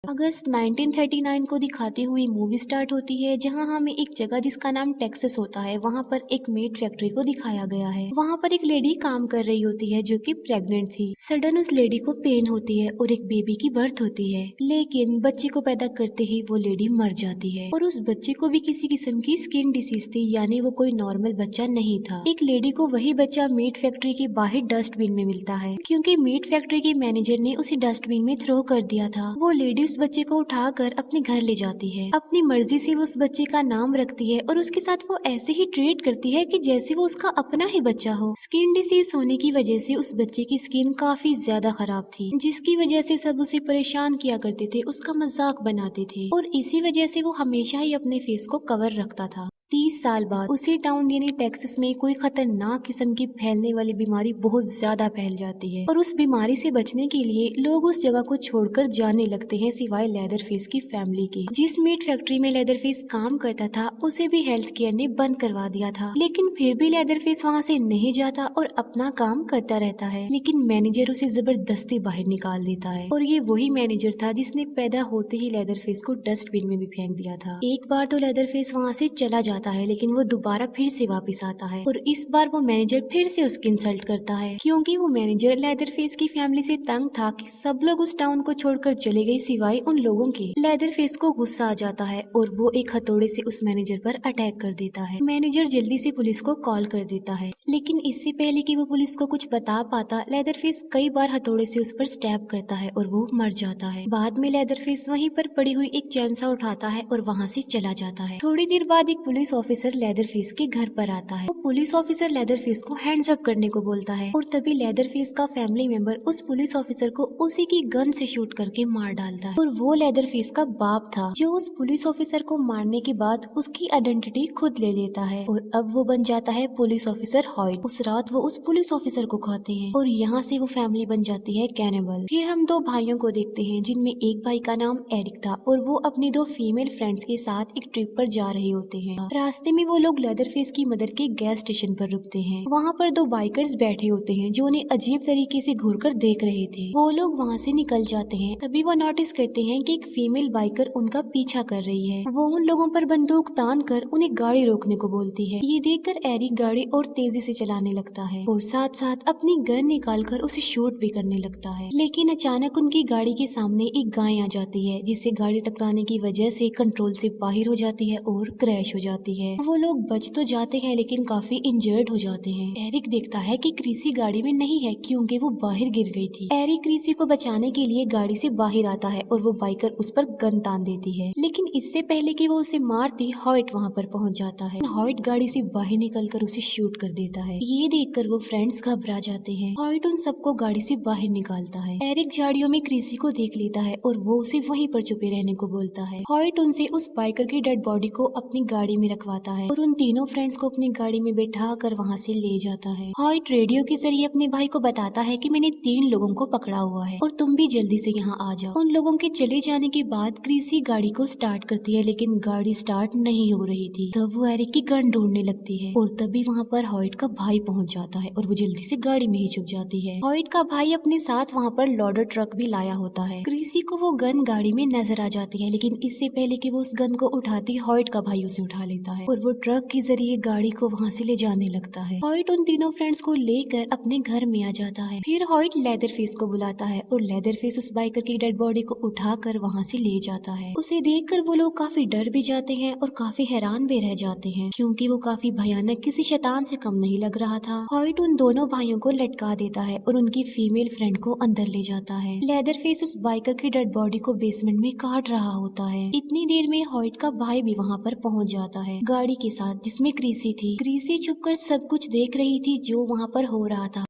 अगस्त 1939 को दिखाती हुई मूवी स्टार्ट होती है, जहां हमें एक जगह जिसका नाम टेक्सास होता है वहां पर एक मीट फैक्ट्री को दिखाया गया है। वहां पर एक लेडी काम कर रही होती है जो कि प्रेग्नेंट थी। सडन उस लेडी को पेन होती है और एक बेबी की बर्थ होती है, लेकिन बच्चे को पैदा करते ही वो लेडी मर जाती है और उस बच्चे को भी किसी किस्म की स्किन डिसीज थी, यानी वो कोई नॉर्मल बच्चा नहीं था। एक लेडी को वही बच्चा मीट फैक्ट्री के बाहर डस्टबिन में मिलता है, क्योंकि मीट फैक्ट्री के मैनेजर ने उसे डस्टबिन में थ्रो कर दिया था। वो लेडी उस बच्चे को उठाकर अपने घर ले जाती है। अपनी मर्जी से वो उस बच्चे का नाम रखती है और उसके साथ वो ऐसे ही ट्रीट करती है कि जैसे वो उसका अपना ही बच्चा हो। स्किन डिसीज होने की वजह से उस बच्चे की स्किन काफी ज्यादा खराब थी, जिसकी वजह से सब उसे परेशान किया करते थे, उसका मजाक बनाते थे और इसी वजह से वो हमेशा ही अपने फेस को कवर रखता था। 30 साल बाद उसी टाउन यानी टेक्सास में कोई खतरनाक किस्म की फैलने वाली बीमारी बहुत ज्यादा फैल जाती है और उस बीमारी से बचने के लिए लोग उस जगह को छोड़कर जाने लगते हैं, सिवाय लेदरफेस की फैमिली के। जिस मीट फैक्ट्री में लेदरफेस काम करता था उसे भी हेल्थ केयर ने बंद करवा दिया था, लेकिन फिर भी लेदरफेस वहाँ से नहीं जाता और अपना काम करता रहता है। लेकिन मैनेजर उसे जबरदस्ती बाहर निकाल देता है और ये वही मैनेजर था जिसने पैदा होते ही लेदरफेस को डस्टबिन में भी फेंक दिया था। एक बार तो लेदरफेस वहाँ से चला जाता है, लेकिन वो दोबारा फिर से वापस आता है और इस बार वो मैनेजर फिर से उसकी इंसल्ट करता है, क्योंकि वो मैनेजर लेदरफेस की फैमिली से तंग था कि सब लोग उस टाउन को छोड़कर चले गए सिवाय उन लोगों के। लेदरफेस को गुस्सा आ जाता है और वो एक हथौड़े से उस मैनेजर पर अटैक कर देता है। मैनेजर जल्दी से पुलिस को कॉल कर देता है, लेकिन इससे पहले कि वो पुलिस को कुछ बता पाता, लेदरफेस कई बार हथौड़े से उस पर स्टैब करता है और वो मर जाता है। बाद में लेदरफेस वहीं पर पड़ी हुई एक चैनसा उठाता है और वहाँ से चला जाता है। थोड़ी देर बाद एक पुलिस ऑफिसर लेदरफेस के घर पर आता है। वो पुलिस ऑफिसर लेदरफेस को हैंड्स अप करने को बोलता है और तभी लेदरफेस का फैमिली मेंबर उस पुलिस ऑफिसर को उसी की गन से शूट करके मार डालता है और वो लेदरफेस का बाप था जो उस पुलिस ऑफिसर को मारने के बाद उसकी आइडेंटिटी खुद ले लेता है और अब वो बन जाता है पुलिस ऑफिसर हॉयट। उस रात वो उस पुलिस ऑफिसर को खाते हैं और यहाँ से वो फैमिली बन जाती है कैनिबल। फिर हम दो भाइयों को देखते हैं, जिनमें एक भाई का नाम एरिक था और वो अपनी दो फीमेल फ्रेंड्स के साथ एक ट्रिप पर जा रहे होते हैं। रास्ते में वो लोग लेदरफेस की मदर के गैस स्टेशन पर रुकते हैं। वहाँ पर दो बाइकर्स बैठे होते हैं जो उन्हें अजीब तरीके से घूरकर देख रहे थे। वो लोग वहाँ से निकल जाते हैं, तभी वो नोटिस करते हैं कि एक फीमेल बाइकर उनका पीछा कर रही है। वो उन लोगों पर बंदूक तान कर उन्हें गाड़ी रोकने को बोलती है। ये देखकर एरिक गाड़ी और तेजी से चलाने लगता है और साथ साथ अपनी गन निकाल कर उसे शूट भी करने लगता है। लेकिन अचानक उनकी गाड़ी के सामने एक गाय आ जाती है, जिससे गाड़ी टकराने की वजह से कंट्रोल से बाहर हो जाती है और क्रैश हो जाती है। वो लोग बच तो जाते हैं लेकिन काफी इंजर्ड हो जाते हैं। एरिक देखता है कि क्रिसी गाड़ी में नहीं है क्योंकि वो बाहर गिर गई थी। एरिक क्रिसी को बचाने के लिए गाड़ी से बाहर आता है और वो बाइकर उस पर गन तान देती है, लेकिन इससे पहले कि वो उसे मारती, हॉयट वहाँ पर पहुँच जाता है। हॉयट गाड़ी से बाहर निकलकर उसे शूट कर देता है। ये देखकर वो फ्रेंड्स घबरा जाते हैं। हॉयट उन सबको गाड़ी से बाहर निकालता है। एरिक झाड़ियों में क्रिसी को देख लेता है और वो उसे वहीं पर छुपे रहने को बोलता है। हॉयट उनसे उस बाइकर की डेड बॉडी को अपनी गाड़ी में रखवाता है और उन तीनों फ्रेंड्स को अपनी गाड़ी में बैठा कर वहाँ से ले जाता है। हॉयट रेडियो के जरिए अपने भाई को बताता है कि मैंने 3 लोगों को पकड़ा हुआ है और तुम भी जल्दी से यहाँ आ जाओ। उन लोगों के चले जाने के बाद क्रिसी गाड़ी को स्टार्ट करती है, लेकिन गाड़ी स्टार्ट नहीं हो रही थी। तब वो एरिक की गन ढूंढने लगती है और तभी वहाँ पर हॉयट का भाई पहुँच जाता है और वो जल्दी से गाड़ी में ही छुप जाती है। हॉयट का भाई अपने साथ वहाँ पर लोडर ट्रक भी लाया होता है। क्रिसी को वो गन गाड़ी में नजर आ जाती है, लेकिन इससे पहले कि वो उस गन को उठाती, हॉयट का भाई उसे उठा लेता है और वो ट्रक के जरिए गाड़ी को वहाँ से ले जाने लगता है। हॉयट उन तीनों फ्रेंड्स को लेकर अपने घर में आ जाता है। फिर हॉयट लेदरफेस को बुलाता है और लेदरफेस उस बाइकर की डेड बॉडी को उठाकर वहाँ से ले जाता है। उसे देखकर वो लोग काफी डर भी जाते हैं और काफी हैरान भी रह जाते हैं, क्योंकि वो काफी भयानक किसी शैतान से कम नहीं लग रहा था। हॉयट उन दोनों भाइयों को लटका देता है और उनकी फीमेल फ्रेंड को अंदर ले जाता है। लेदरफेस उस बाइकर की डेड बॉडी को बेसमेंट में काट रहा होता है। इतनी देर में हॉयट का भाई भी वहाँ पर पहुँच जाता है गाड़ी के साथ, जिसमें क्रिसी थी। क्रिसी छुपकर सब कुछ देख रही थी जो वहाँ पर हो रहा था।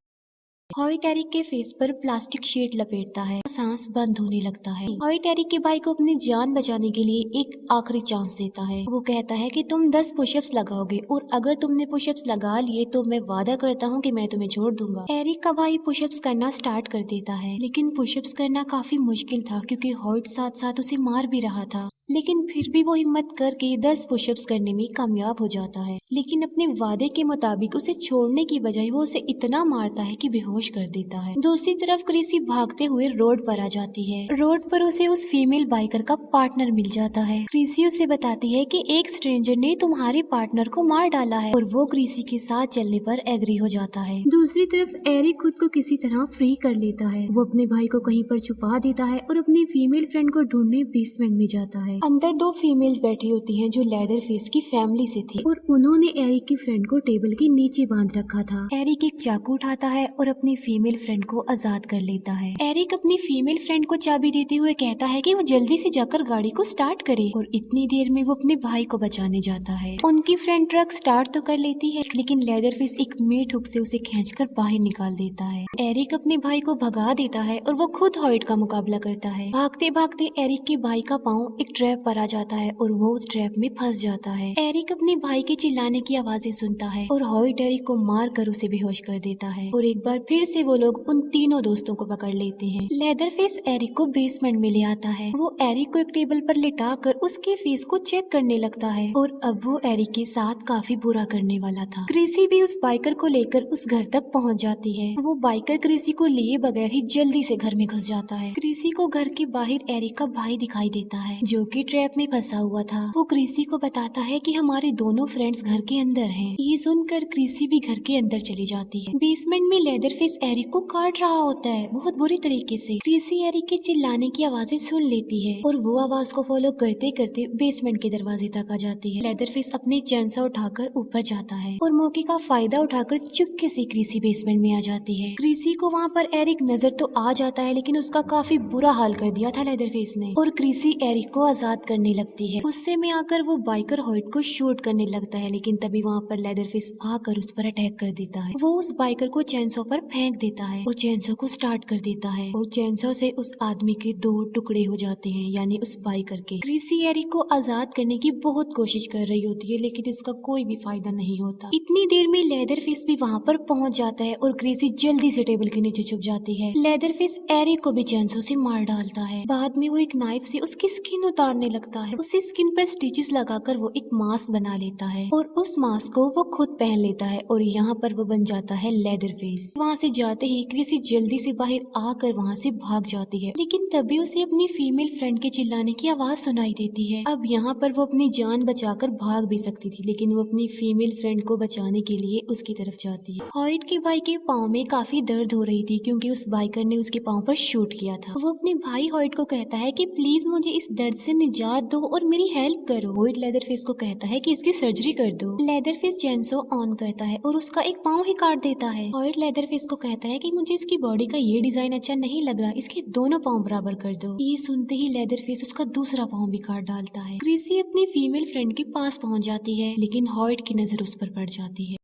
हॉयट एरिक के फेस पर प्लास्टिक शीट लपेटता है, सांस बंद होने लगता है। हॉयट एरिक के भाई को अपनी जान बचाने के लिए एक आखिरी चांस देता है। वो कहता है कि तुम 10 पुशअप्स लगाओगे और अगर तुमने पुशअप्स लगा लिए तो मैं वादा करता हूँ कि मैं तुम्हें छोड़ दूंगा। एरिक का भाई पुशअप्स करना स्टार्ट कर देता है, लेकिन पुशअप्स करना काफी मुश्किल था क्योंकि हॉयट साथ साथ उसे मार भी रहा था। लेकिन फिर भी वो हिम्मत करके 10 पुशअप्स करने में कामयाब हो जाता है। लेकिन अपने वादे के मुताबिक उसे छोड़ने की बजाय वो उसे इतना मारता है कि बेहोश कर देता है। दूसरी तरफ क्रिसी भागते हुए रोड पर आ जाती है। रोड पर उसे उस फीमेल बाइकर का पार्टनर मिल जाता है। क्रिसी उसे बताती है कि एक स्ट्रेंजर ने तुम्हारे पार्टनर को मार डाला है और वो क्रिसी के साथ चलने पर एग्री हो जाता है। दूसरी तरफ एरिक खुद को किसी तरह फ्री कर लेता है। वो अपने भाई को कहीं पर छुपा देता है और अपनी फीमेल फ्रेंड को ढूंढने बेसमेंट में जाता है। अंदर 2 फीमेल्स बैठी होती हैं जो लेदर फेस की फैमिली से थी और उन्होंने एरिक की फ्रेंड को टेबल के नीचे बांध रखा था। एरिक एक चाकू उठाता है और अपनी फीमेल फ्रेंड को आजाद कर लेता है। एरिक अपनी फीमेल फ्रेंड को चाबी देते हुए कहता है कि वो जल्दी से जाकर गाड़ी को स्टार्ट करे और इतनी देर में वो अपने भाई को बचाने जाता है। उनकी फ्रेंड ट्रक स्टार्ट तो कर लेती है लेकिन लेदर फेस एक मीट हुक से उसे खींचकर बाहर निकाल देता है। एरिक अपने भाई को भगा देता है और वो खुद हॉइट का मुकाबला करता है। भागते भागते एरिक के भाई का पाँव एक ट्रैप पर आ जाता है और वो उस ट्रैप में फंस जाता है। एरिक अपने भाई के चिल्लाने की आवाजें सुनता है और हॉइट एरिक को मार कर उसे बेहोश कर देता है और एक बार फिर से वो लोग उन तीनों दोस्तों को पकड़ लेते हैं। लेदर फेस एरिक को बेसमेंट में ले आता है। वो एरिक को एक टेबल पर लिटा कर उसके फेस को चेक करने लगता है और अब वो एरिक के साथ काफी बुरा करने वाला था। क्रिसी भी उस बाइकर को लेकर उस घर तक पहुंच जाती है। वो बाइकर क्रिसी को लिए बगैर ही जल्दी से घर में घुस जाता है। क्रिसी को घर के बाहर एरिक का भाई दिखाई देता है जो कि ट्रैप में फंसा हुआ था। वो क्रिसी को बताता है कि हमारे दोनों फ्रेंड्स घर के अंदर हैं। ये सुनकर क्रिसी भी घर के अंदर चली जाती है। बेसमेंट में लेदर फेस एरिक को काट रहा होता है बहुत बुरी तरीके से। क्रिसी एरिक के चिल्लाने की आवाजें सुन लेती है और वो आवाज को फॉलो करते करते बेसमेंट के दरवाजे तक आ जाती है। लेदर फेस अपनी चैनसा उठाकर ऊपर जाता है और मौके का फायदा उठाकर चुपके से क्रिसी बेसमेंट में आ जाती है। क्रिसी को वहाँ पर एरिक नजर तो आ जाता है लेकिन उसका काफी बुरा हाल कर दिया था लेदर फेस ने और क्रिसी एरिक को आजाद करने लगती है। गुस्से में आकर वो बाइकर हॉइट को शूट करने लगता है लेकिन तभी वहाँ पर लेदर फेस आकर उस पर अटैक कर देता है। वो उस बाइकर को चैनसो पर फेंक देता है और चैनसो को स्टार्ट कर देता है और चैनसो से उस आदमी के 2 टुकड़े हो जाते हैं यानी उस बाइकर के। क्रिसी एरिक को आजाद करने की बहुत कोशिश कर रही होती है लेकिन इसका कोई भी फायदा नहीं होता। इतनी देर में लेदर फेस भी वहाँ पर पहुँच जाता है और क्रिसी जल्दी से टेबल के नीचे छुप जाती है। लेदर फेस एरिक को भी चैनसो से मार डालता है। बाद में वो एक नाइफ से उसकी स्किन उतारने लगता है। उसी स्किन पर स्टिचेस लगाकर वो एक मास्क बना लेता है और उस मास्क को वो खुद पहन लेता है और यहाँ पर वो बन जाता है लेदर फेस। वहाँ से जाते ही क्रिसी जल्दी से बाहर आकर वहाँ से भाग जाती है लेकिन तभी उसे अपनी फीमेल फ्रेंड के चिल्लाने की आवाज सुनाई देती है। अब यहाँ पर वो अपनी जान बचाकर भाग भी सकती थी लेकिन वो अपनी फीमेल फ्रेंड को बचाने के लिए उसकी तरफ जाती है। हॉइट के भाई के पाँव में काफी दर्द हो रही थी क्योंकि उस बाइकर ने उसके पाँव पर शूट किया था। वो अपने भाई हॉइट को कहता है कि प्लीज मुझे इस दर्द से निजात दो और मेरी हेल्प करो। हॉइट लेदर फेस को कहता है कि इसकी सर्जरी कर दो। लेदर फेस चैनसो ऑन करता है और उसका एक पाँव ही काट देता है। हॉइट लेदर फेस को कहता है कि मुझे इसकी बॉडी का ये डिजाइन अच्छा नहीं लग रहा, इसके दोनों पाँव बराबर कर दो। ये सुनते ही लेदर फेस उसका दूसरा पाँव भी काट डालता है। क्रिसी अपनी फीमेल फ्रेंड के पास पहुंच जाती है लेकिन हॉइट की नजर उस पर पड़ जाती है।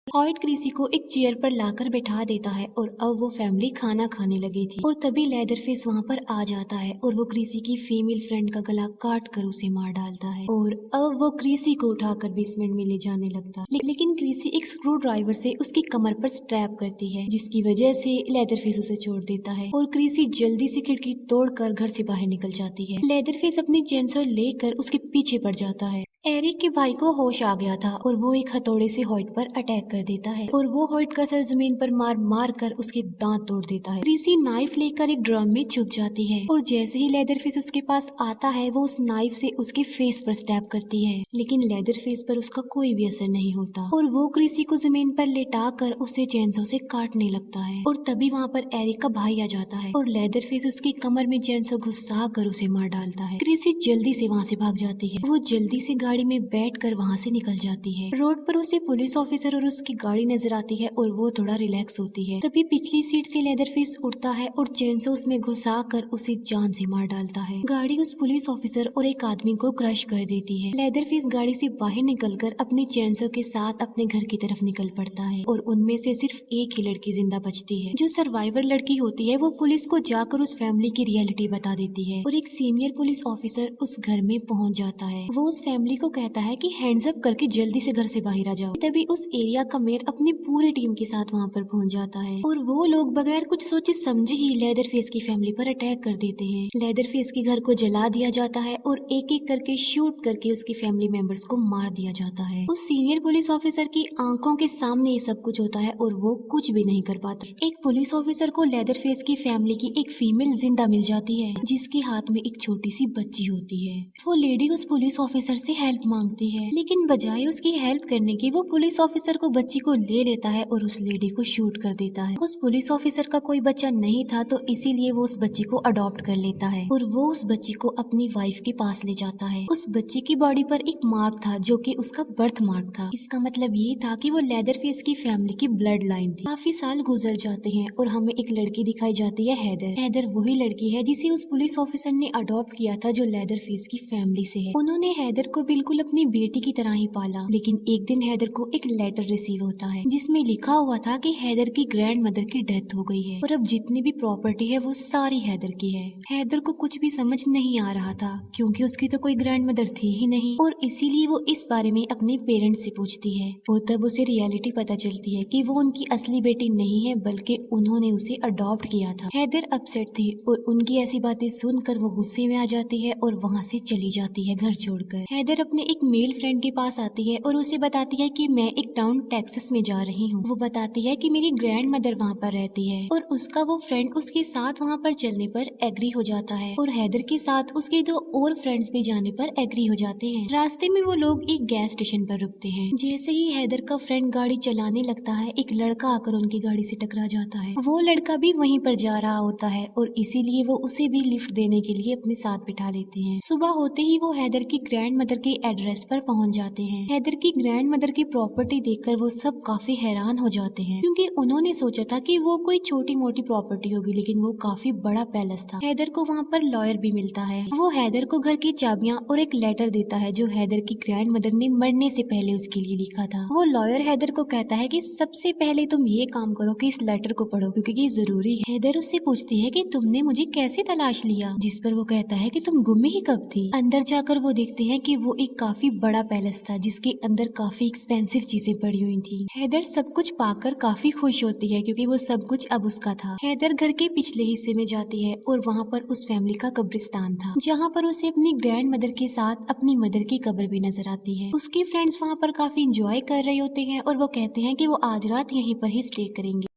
हॉइट क्रिसी को एक चेयर पर लाकर बैठा देता है और अब वो फैमिली खाना खाने लगी थी और तभी लेदर फेस वहाँ पर आ जाता है और वो क्रिसी की फीमेल फ्रेंड का गला काट कर उसे मार डालता है और अब वो क्रिसी को उठाकर बेसमेंट में ले जाने लगता है लेकिन क्रिसी एक स्क्रू ड्राइवर से उसकी कमर पर स्टैप करती है जिसकी वजह से लेदर फेस उसे छोड़ देता है और क्रिसी जल्दी से खिड़की तोड़कर घर से बाहर निकल जाती है। लेदर फेस अपनी चेनसो लेकर उसके पीछे पड़ जाता है। एरिक के भाई को होश आ गया था और वो एक हथौड़े से हॉइट पर अटैक कर देता है और वो हॉइट का सर जमीन पर मार मार कर उसके दांत तोड़ देता है। क्रिसी नाइफ लेकर एक ड्रम में छुप जाती है और जैसे ही लेदर फेस उसके पास आता है वो उस नाइफ से उसके फेस पर स्टैब करती है लेकिन लेदर फेस पर उसका कोई भी असर नहीं होता और वो क्रिसी को जमीन पर लेटा कर उसे चैनसो से काटने लगता है और तभी वहाँ पर एरिक का भाई आ जाता है और लेदर फेस उसकी कमर में चैनसो घुसा कर उसे मार डालता है। क्रिसी जल्दी से वहाँ से भाग जाती है। वो जल्दी से गाड़ी में बैठकर वहाँ से निकल जाती है। रोड पर उसे पुलिस ऑफिसर और उसकी गाड़ी नजर आती है और वो थोड़ा रिलैक्स होती है। तभी पिछली सीट से लेदर फेस उठता है और चैनसो उसमें घुसा कर उसे जान से मार डालता है। गाड़ी उस पुलिस ऑफिसर और एक आदमी को क्रश कर देती है। लेदर फेस गाड़ी से बाहर निकलकर अपनी चैनसो के साथ अपने घर की तरफ निकल पड़ता है और उनमें से सिर्फ एक ही लड़की जिंदा बचती है। जो सर्वाइवर लड़की होती है वो पुलिस को जाकर उस फैमिली की रियलिटी बता देती है और एक सीनियर पुलिस ऑफिसर उस घर में पहुंच जाता है। वो उस फैमिली को कहता है कि हैंड्स अप करके जल्दी से घर से बाहर आ जाओ। तभी उस एरिया का मेयर अपनी पूरी टीम के साथ वहाँ पर पहुँच जाता है और वो लोग बगैर कुछ सोचे समझे ही लेदरफेस की फैमिली पर अटैक कर देते हैं। लेदरफेस के घर को जला दिया जाता है और एक एक करके शूट करके उसकी फैमिली मेंबर्स को मार दिया जाता है। उस सीनियर पुलिस ऑफिसर की आंखों के सामने ये सब कुछ होता है और वो कुछ भी नहीं कर पाता। एक पुलिस ऑफिसर को लेदरफेस की फैमिली की एक फीमेल जिंदा मिल जाती है जिसके हाथ में एक छोटी सी बच्ची होती है। वो लेडी उस पुलिस ऑफिसर से हेल्प मांगती है, लेकिन बजाय उसकी हेल्प करने की वो पुलिस ऑफिसर को बच्ची को ले लेता है और उस लेडी को शूट कर देता है। उस पुलिस ऑफिसर का कोई बच्चा नहीं था तो इसीलिए वो उस बच्ची को अडॉप्ट कर लेता है और वो उस बच्ची को अपनी वाइफ के पास ले जाता है। उस बच्ची की बॉडी पर एक मार्क था जो कि उसका बर्थ मार्क था। इसका मतलब ये था कि वो लेदरफेस की फैमिली की ब्लड लाइन थी। काफी साल गुजर जाते हैं और हमें एक लड़की दिखाई जाती है, हैदर। हैदर वही लड़की है जिसे उस पुलिस ऑफिसर ने अडॉप्ट किया था जो लेदरफेस की फैमिली से है। उन्होंने हैदर को बिल्कुल अपनी बेटी की तरह ही पाला, लेकिन एक दिन हैदर को एक लेटर रिसीव होता है जिसमें लिखा हुआ था कि हैदर की ग्रैंड मदर की डेथ हो गई है और अब जितनी भी प्रॉपर्टी है वो सारी हैदर की है। हैदर को कुछ भी समझ नहीं आ रहा था क्योंकि उसकी तो कोई ग्रैंड मदर थी ही नहीं और इसीलिए वो इस बारे में अपने पेरेंट्स से पूछती है और तब उसे रियलिटी पता चलती है कि वो उनकी असली बेटी नहीं है बल्कि उन्होंने उसे अडॉप्ट किया था। हैदर अपसेट थी और उनकी ऐसी बातें सुनकर वो गुस्से में आ जाती है और वहाँ से चली जाती है घर छोड़कर। हैदर अपने एक मेल फ्रेंड के पास आती है और उसे बताती है कि मैं एक टाउन टेक्सास में जा रही हूँ। वो बताती है कि मेरी ग्रैंड मदर वहाँ पर रहती है और उसका वो फ्रेंड उसके साथ वहाँ पर चलने पर एग्री हो जाता है और हैदर के साथ उसके दो और फ्रेंड्स भी जाने पर एग्री हो जाते हैं। रास्ते में वो लोग एक गैस स्टेशन पर रुकते हैं। जैसे ही हैदर का फ्रेंड गाड़ी चलाने लगता है एक लड़का आकर उनकी गाड़ी से टकरा जाता है। वो लड़का भी वहीं पर जा रहा होता है और इसीलिए वो उसे भी लिफ्ट देने के लिए अपने साथ बिठा लेते हैं। सुबह होते ही वो हैदर की ग्रैंड मदर के एड्रेस पर पहुंच जाते हैं। हैदर की ग्रैंड मदर की प्रॉपर्टी देखकर वो सब काफी हैरान हो जाते हैं क्योंकि उन्होंने सोचा था कि वो कोई छोटी मोटी प्रॉपर्टी होगी, लेकिन वो काफी बड़ा पैलेस था। हैदर को वहाँ पर लॉयर भी मिलता है। वो हैदर को घर की चाबियां और एक लेटर देता है जो हैदर की ग्रैंड मदर ने मरने से पहले उसके लिए लिखा था। वो लॉयर हैदर को कहता है कि सबसे पहले तुम ये काम करो कि इस लेटर को पढ़ो क्योंकि ये जरूरी है। हैदर उससे पूछती है कि तुमने मुझे कैसे तलाश लिया, जिस पर वो कहता है कि तुम गुम ही कब थी। अंदर जाकर वो देखते हैं कि वो एक काफी बड़ा पैलेस था जिसके अंदर काफी एक्सपेंसिव चीजें पड़ी हुई थी। हैदर सब कुछ पाकर काफी खुश होती है क्योंकि वो सब कुछ अब उसका था। हैदर घर के पिछले हिस्से में जाती है और वहाँ पर उस फैमिली का कब्रिस्तान था जहाँ पर उसे अपनी ग्रैंड मदर के साथ अपनी मदर की कब्र भी नजर आती है। उसके फ्रेंड्स वहाँ पर काफी इंजॉय कर रहे होते हैं और वो कहते हैं कि वो आज रात यहीं पर ही स्टे करेंगे।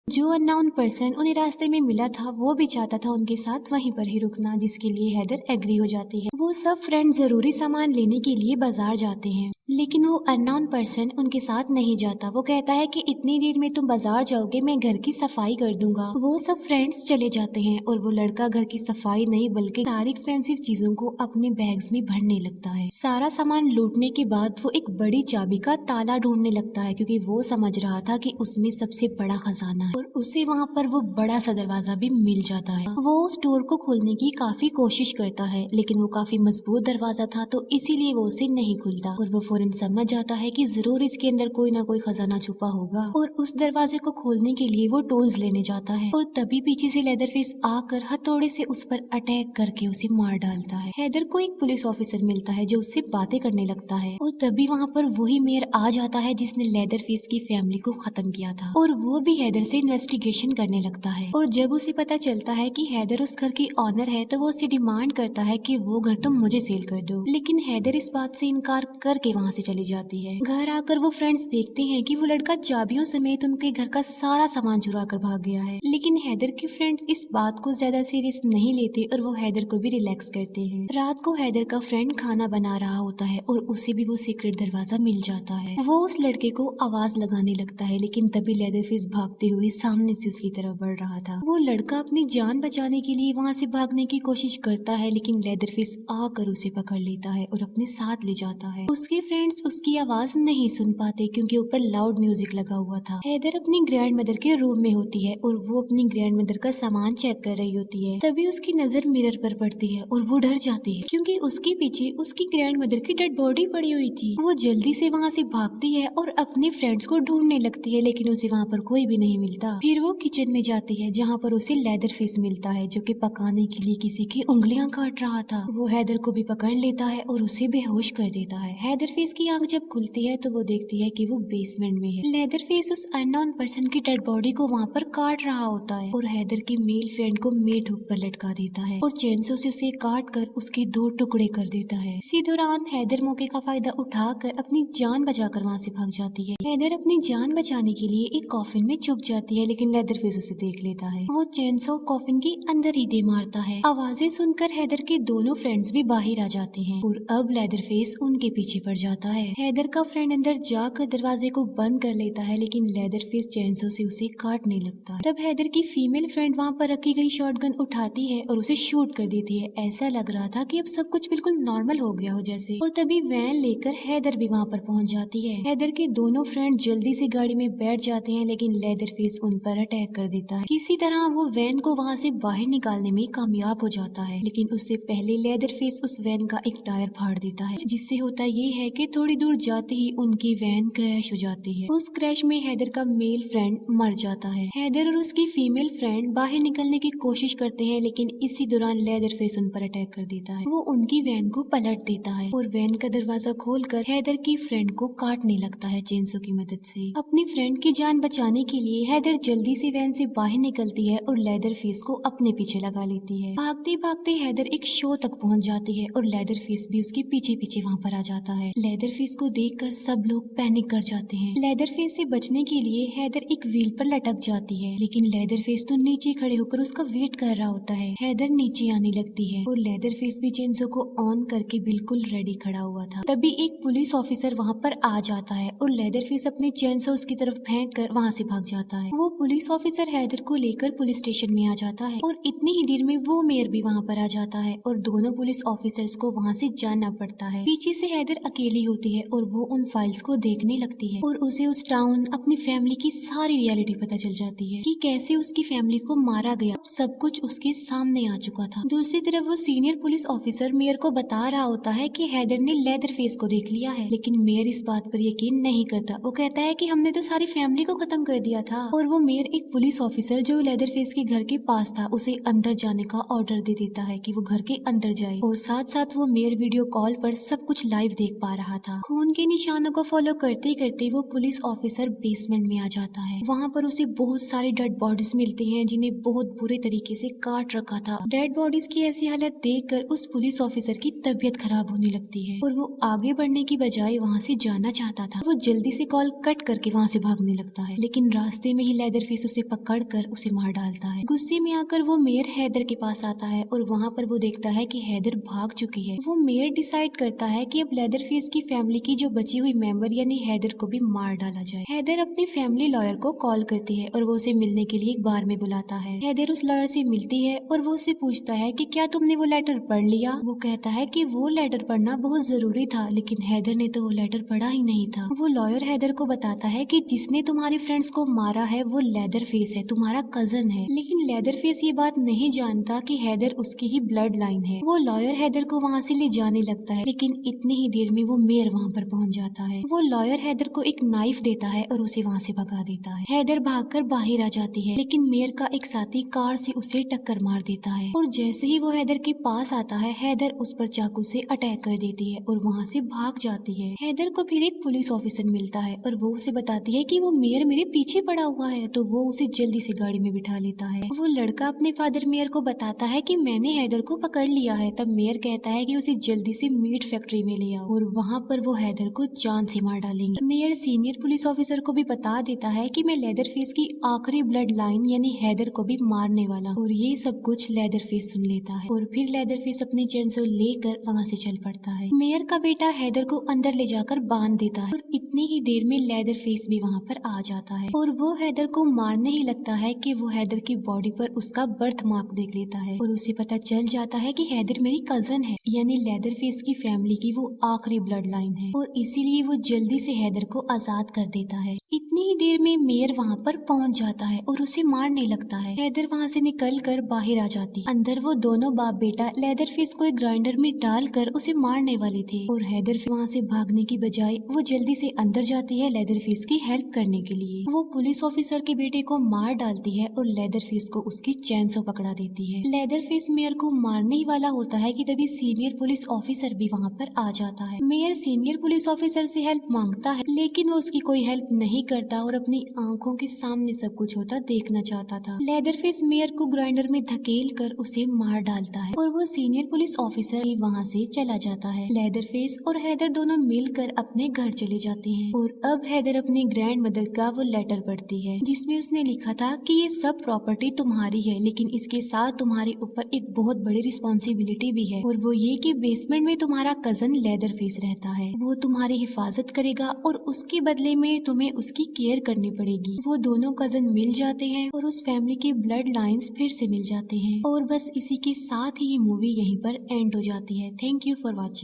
जो अननोन पर्सन उन्हें रास्ते में मिला था वो भी चाहता था उनके साथ वहीं पर ही रुकना, जिसके लिए हैदर एग्री हो जाती है। वो सब फ्रेंड जरूरी सामान लेने के लिए बाजार जाते हैं लेकिन वो अननोन पर्सन उनके साथ नहीं जाता। वो कहता है कि इतनी देर में तुम बाजार जाओगे, मैं घर की सफाई कर दूंगा। वो सब फ्रेंड्स चले जाते हैं और वो लड़का घर की सफाई नहीं बल्कि सारी एक्सपेंसिव चीजों को अपने बैग्स में भरने लगता है। सारा सामान लूटने के बाद वो एक बड़ी चाबी का ताला ढूंढने लगता है क्योंकि वो समझ रहा था कि उसमें सबसे बड़ा खजाना है और उसे वहाँ पर वो बड़ा सा दरवाजा भी मिल जाता है। वो उस डोर को खोलने की काफी कोशिश करता है लेकिन वो काफी मजबूत दरवाजा था तो इसीलिए वो उसे नहीं खुलता और वो फौरन समझ जाता है कि जरूर इसके अंदर कोई ना कोई खजाना छुपा होगा और उस दरवाजे को खोलने के लिए वो टूल्स लेने जाता है और तभी पीछे से लेदरफेस आकर हथौड़े से उस पर अटैक करके उसे मार डालता है। हैदर को एक पुलिस ऑफिसर मिलता है जो उससे बातें करने लगता है और तभी वहाँ पर वही मेयर आ जाता है जिसने लेदरफेस की फैमिली को खत्म किया था और वो भी हैदर से इन्वेस्टिगेशन करने लगता है। और जब उसे पता चलता है कि हैदर उस घर की ऑनर है तो वो उसे डिमांड करता है कि वो घर तुम मुझे सेल कर दो, लेकिन हैदर इस बात से इनकार करके वहाँ से चली जाती है। घर आकर वो फ्रेंड्स देखते हैं कि वो लड़का चाबियों समेत उनके घर का सारा सामान चुरा कर भाग गया है, लेकिन हैदर के फ्रेंड्स इस बात को ज्यादा सीरियस नहीं लेते और वो हैदर को भी रिलैक्स करते हैं। रात को हैदर का फ्रेंड खाना बना रहा होता है और उसे भी वो सीक्रेट दरवाजा मिल जाता है। वो उस लड़के को आवाज लगाने लगता है लेकिन तभी लेदरफेस भागते हुए सामने से उसकी तरफ बढ़ रहा था। वो लड़का अपनी जान बचाने के लिए वहाँ से भागने की कोशिश करता है लेकिन लेदरफेस आकर उसे पकड़ लेता है और अपने साथ ले जाता है। उसके फ्रेंड्स उसकी आवाज नहीं सुन पाते क्योंकि ऊपर लाउड म्यूजिक लगा हुआ था। हैदर अपनी ग्रैंड मदर के रूम में होती है और वो अपनी ग्रैंड मदर का सामान चेक कर रही होती है। तभी उसकी नजर मिरर पर पड़ती है और वो डर जाती है क्योंकि उसके पीछे उसकी ग्रैंड मदर की डेड बॉडी पड़ी हुई थी। वो जल्दी से वहाँ से भागती है और अपने फ्रेंड्स को ढूंढने लगती है लेकिन उसे वहाँ पर कोई भी नहीं मिलता। देता। फिर वो किचन में जाती है जहाँ पर उसे लेदर फेस मिलता है जो कि पकाने के लिए किसी की उंगलियां काट रहा था। वो हैदर को भी पकड़ लेता है और उसे बेहोश कर देता है। हैदर फेस की आंख जब खुलती है तो वो देखती है कि वो बेसमेंट में है। लेदर फेस उस अननोन पर्सन की डेड बॉडी को वहाँ पर काट रहा होता है और हैदर की मेल फ्रेंड को मेट हुक पर लटका देता है और चेंसो से उसे काट कर उसके 2 टुकड़े कर देता है। इसी दौरान हैदर मौके का फायदा उठाकर अपनी जान बचाकर वहाँ से भाग जाती है। हैदर अपनी जान बचाने के लिए एक कॉफिन में छुप जाती है लेकिन लेदर फेस उसे देख लेता है। वो चेंसो कॉफिन के अंदर ही दे मारता है। आवाजें सुनकर हैदर के दोनों फ्रेंड्स भी बाहर आ जाते हैं और अब लेदर फेस उनके पीछे पड़ जाता है। हैदर का फ्रेंड अंदर जाकर दरवाजे को बंद कर लेता है लेकिन लेदर फेस चेंसो से उसे काटने लगता है। तब हैदर की फीमेल फ्रेंड वहाँ पर रखी गई शॉटगन उठाती है और उसे शूट कर देती है। ऐसा लग रहा था कि अब सब कुछ बिल्कुल नॉर्मल हो गया हो जैसे। और तभी वैन लेकर हैदर भी वहाँ पर पहुँच जाती है। हैदर के दोनों फ्रेंड जल्दी से गाड़ी में बैठ जाते हैं लेकिन लेदर फेस उन पर अटैक कर देता है। किसी तरह वो वैन को वहाँ से बाहर निकालने में कामयाब हो जाता है लेकिन उससे पहले लेदर फेस उस वैन का एक टायर फाड़ देता है जिससे होता ये है कि थोड़ी दूर जाते ही उनकी वैन क्रैश हो जाती है। उस क्रैश में हैदर का मेल फ्रेंड मर जाता है। हैदर और उसकी फीमेल फ्रेंड बाहर निकलने की कोशिश करते हैं लेकिन इसी दौरान लेदर फेस उन पर अटैक कर देता है। वो उनकी वैन को पलट देता है और वैन का दरवाजा खोलकर हैदर की फ्रेंड को काटने लगता है चेंसो की मदद से। अपनी फ्रेंड की जान बचाने के लिए हैदर जल्दी से वैन से बाहर निकलती है और लेदर फेस को अपने पीछे लगा लेती है। भागते भागते हैदर एक शो तक पहुंच जाती है और लेदर फेस भी उसके पीछे पीछे वहाँ पर आ जाता है। लेदर फेस को देखकर सब लोग पैनिक कर जाते हैं। लेदर फेस से बचने के लिए हैदर एक व्हील पर लटक जाती है लेकिन लेदर फेस तो नीचे खड़े होकर उसका वेट कर रहा होता है। हैदर नीचे आने लगती है और लेदर फेस भी चेंसो को ऑन करके बिल्कुल रेडी खड़ा हुआ था। तभी एक पुलिस ऑफिसर वहाँ पर आ जाता है और लेदर फेस अपने चेंसो उसकी तरफ फेंक कर वहाँ से भाग जाता है। वो पुलिस ऑफिसर हैदर को लेकर पुलिस स्टेशन में आ जाता है और इतनी ही देर में वो मेयर भी वहाँ पर आ जाता है और दोनों पुलिस ऑफिसर्स को वहाँ से जाना पड़ता है। पीछे से हैदर अकेली होती है और वो उन फाइल्स को देखने लगती है और उसे उस टाउन अपनी फैमिली की सारी रियलिटी पता चल जाती है कि कैसे उसकी फैमिली को मारा गया। सब कुछ उसके सामने आ चुका था। दूसरी तरफ वो सीनियर पुलिस ऑफिसर मेयर को बता रहा होता है कि हैदर ने लेदर फेस को देख लिया है लेकिन मेयर इस बात पर यकीन नहीं करता। वो कहता है कि हमने तो सारी फैमिली को खत्म कर दिया था। और वो मेयर एक पुलिस ऑफिसर जो लेदर फेस के घर के पास था उसे अंदर जाने का ऑर्डर दे देता है कि वो घर के अंदर जाए और साथ साथ वो मेयर वीडियो कॉल पर सब कुछ लाइव देख पा रहा था। खून के निशानों को फॉलो करते करते वो पुलिस ऑफिसर बेसमेंट में आ जाता है। वहाँ पर उसे बहुत सारी डेड बॉडीज मिलती हैं जिन्हें बहुत बुरे तरीके से काट रखा था। डेड बॉडीज की ऐसी हालत देखकर उस पुलिस ऑफिसर की तबीयत खराब होने लगती है और वो आगे बढ़ने की बजाय वहाँ से जाना चाहता था। वो जल्दी से कॉल कट करके वहाँ से भागने लगता है लेकिन रास्ते में ही लेदर फेस उसे पकड़कर उसे मार डालता है। गुस्से में आकर वो मेयर हैदर के पास आता है और वहाँ पर वो देखता है कि हैदर भाग चुकी है। वो मेयर डिसाइड करता है कि अब लेदर फेस की फैमिली की जो बची हुई मेंबर यानी हैदर को भी मार डाला जाए। हैदर अपनी फैमिली लॉयर को कॉल करती है और वो उसे मिलने के लिए एक बार में बुलाता है। हैदर उस लॉयर से मिलती है और वो उससे पूछता है कि क्या तुमने वो लेटर पढ़ लिया। वो कहता है कि वो लेटर पढ़ना बहुत जरूरी था लेकिन हैदर ने तो वो लेटर पढ़ा ही नहीं था। वो लॉयर हैदर को बताता है कि जिसने तुम्हारे फ्रेंड्स को मारा है वो लेदर फेस है, तुम्हारा कजन है। लेकिन लेदर फेस ये बात नहीं जानता कि हैदर उसकी ही ब्लड लाइन है। वो लॉयर हैदर को वहाँ से ले जाने लगता है लेकिन इतनी ही देर में वो मेयर वहाँ पर पहुँच जाता है। वो लॉयर हैदर को एक नाइफ देता है और उसे वहाँ से भगा देता है। हैदर भागकर बाहर आ जाती है लेकिन मेयर का एक साथी कार से उसे टक्कर मार देता है और जैसे ही वो हैदर के पास आता है हैदर उस पर चाकू से अटैक कर देती है और वहाँ से भाग जाती है। हैदर को फिर एक पुलिस ऑफिसर मिलता है और वो उसे बताती है कि वो मेयर मेरे पीछे पड़ा हुआ है तो वो उसे जल्दी से गाड़ी में बिठा लेता है। वो लड़का अपने फादर मेयर को बताता है कि मैंने हैदर को पकड़ लिया है। तब मेयर कहता है कि उसे जल्दी से मीट फैक्ट्री में ले आओ और वहाँ पर वो हैदर को जान से मार डालेंगे। मेयर सीनियर पुलिस ऑफिसर को भी बता देता है कि मैं लेदर फेस की आखिरी ब्लड लाइन यानी हैदर को भी मारने वाला हूँ और ये सब कुछ लेदर फेस सुन लेता है और फिर लेदर फेस अपने चेंसो लेकर वहाँ से चल पड़ता है। मेयर का बेटा हैदर को अंदर ले जाकर बांध देता है और इतनी ही देर में लेदर फेस भी वहाँ पर आ जाता है और वो हैदर को मारने ही लगता है कि वो हैदर की बॉडी पर उसका बर्थ मार्क देख लेता है और उसे पता चल जाता है कि हैदर मेरी कजन है यानी लेदर फेस की फैमिली की वो आखिरी ब्लड लाइन है और इसीलिए वो जल्दी से हैदर को आजाद कर देता है। इतनी ही देर में मेयर वहाँ पर पहुँच जाता है और उसे मारने लगता है। हैदर वहाँ से निकल कर बाहर आ जाती है। अंदर वो दोनों बाप बेटा लेदर फेस को एक ग्राइंडर में डालकर उसे मारने वाले थे और हैदर वहाँ से भागने की बजाय वो जल्दी से अंदर जाती है लेदर फेस की हेल्प करने के लिए। वो पुलिस ऑफिसर ऑफिसर के बेटे को मार डालती है और लेदरफेस को उसकी चैन से पकड़ा देती है। लेदरफेस मेयर को मारने ही वाला होता है कि तभी सीनियर पुलिस ऑफिसर भी वहाँ पर आ जाता है। मेयर सीनियर पुलिस ऑफिसर से हेल्प मांगता है, लेकिन वो उसकी कोई हेल्प नहीं करता और अपनी आंखों के सामने सब कुछ होता देखना चाहता था। लेदरफेस मेयर को ग्राइंडर में धकेल कर उसे मार डालता है और वो सीनियर पुलिस ऑफिसर भी वहाँ से चला जाता है। लेदरफेस और हैदर दोनों मिलकर अपने घर चले जाते हैं और अब हैदर अपनी ग्रैंड मदर का वो लेटर पढ़ती है जिसमें उसने लिखा था कि ये सब प्रॉपर्टी तुम्हारी है, लेकिन इसके साथ तुम्हारे ऊपर एक बहुत बड़ी रिस्पॉन्सिबिलिटी भी है, और वो ये कि बेसमेंट में तुम्हारा कजन लेदरफेस रहता है। वो तुम्हारी हिफाजत करेगा और उसके बदले में तुम्हें उसकी केयर करनी पड़ेगी। वो दोनों कजन मिल जाते हैं और उस फैमिली के ब्लड लाइंस फिर से मिल जाते हैं और बस इसी के साथ ही ये मूवी यहीं पर एंड हो जाती है। Thank you for watching.